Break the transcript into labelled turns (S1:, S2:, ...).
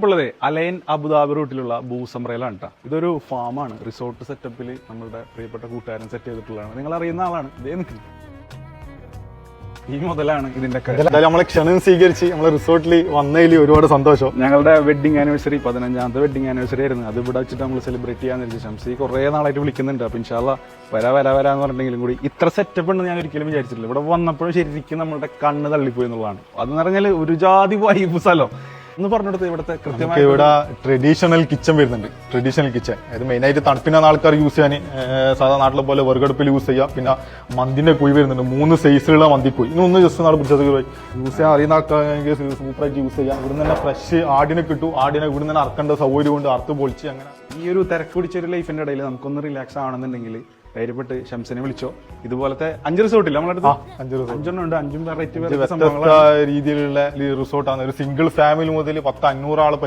S1: ഉള്ളത് align Abu Dhabi റൂട്ടിലുള്ള ഭൂസംറയിലാണ് കേട്ടോ. ഇതൊരു ഫാമാണ്, റിസോർട്ട് സെറ്റപ്പിൽ നമ്മളുടെ പ്രിയപ്പെട്ട കൂട്ടുകാരൻ സെറ്റ് ചെയ്തിട്ടുള്ളതാണ്. നിങ്ങൾ അറിയുന്ന ആളാണ്. ഇതേ നിൽക്കുന്നത് ഈ മുതലാണ് ഇതിന്റെ
S2: നമ്മളെ ക്ഷണം സ്വീകരിച്ച് നമ്മളെ റിസോർട്ടിൽ വന്നതിൽ ഒരുപാട് സന്തോഷം.
S1: ഞങ്ങളുടെ വെഡിങ് ആനിവേഴ്സറി 15ാമത്തെ വെഡിങ് ആനിവേഴ്സറി ആയിരുന്നു. അത് ഇവിടെ വെച്ചിട്ട് നമ്മൾ സെലിബ്രേറ്റ് ചെയ്യാൻ വെച്ചാൽ ഷംസി കുറേ നാളായിട്ട് വിളിക്കുന്നുണ്ട്. അപ്പൊ ഇൻഷാല്ല വരാന്ന് പറഞ്ഞിട്ടുണ്ടെങ്കിലും കൂടി ഇത്ര സെറ്റപ്പ് ഉണ്ടെന്ന് ഞാൻ ഒരിക്കലും വിചാരിച്ചിട്ടില്ല. ഇവിടെ വന്നപ്പോഴും ശരിക്കും നമ്മുടെ കണ്ണ് തള്ളിപ്പോയി എന്നുള്ളതാണ്. അതെന്ന് പറഞ്ഞാൽ ഒരു ജാതി വൈബ് സ്ഥലം എന്ന് പറഞ്ഞെടുത്ത് ഇവിടുത്തെ കൃത്യമായി
S2: ഇവിടെ ട്രഡീഷണൽ കിച്ചൺ വരുന്നുണ്ട്. ട്രഡീഷണൽ കിച്ചൺ അത് മെയിനായിട്ട് തണുപ്പിനാണ് ആൾക്കാർ യൂസ് ചെയ്യാൻ, സാധാ നാട്ടിലെ പോലെ വിറകടുപ്പിൽ യൂസ് ചെയ്യാം. പിന്നെ മന്തിന്റെ കുഴി വരുന്നുണ്ട്, 3 സൈസിലുള്ള മന്തിക്കുഴി. ഇതൊന്ന് ജസ്റ്റ് നാളെ പിടിച്ചത് യൂസ് ചെയ്യാൻ അറിയുന്ന ആൾക്കാർ സൂപ്പറായിട്ട് യൂസ് ചെയ്യാം. ഇവിടെ തന്നെ ഫ്രഷ് ആടിനെ കിട്ടും. ആടിനെ ഇവിടെ നിന്ന് അറക്കേണ്ട സൗകര്യം കൊണ്ട് അറുത്ത് പൊളിച്ച് അങ്ങനെ
S1: ഈ ഒരു തിരക്ക് പിടിച്ചൊരു ലൈഫിന്റെ ഇടയിൽ നമുക്കൊന്ന് റിലാക്സ് ആവണമെന്നുണ്ടെങ്കിൽ ധൈര്യപ്പെട്ട് ഷംസിനെ വിളിച്ചോ. ഇതുപോലത്തെ 5 റിസോർട്ടില്ല നമ്മളടുത്ത് 5 ഉണ്ട്. 5 വെറൈറ്റി
S2: വ്യത്യസ്ത രീതിയിലുള്ള റിസോർട്ടാണ്. ഒരു സിംഗിൾ ഫാമിലി മുതൽ 10-500 ആള്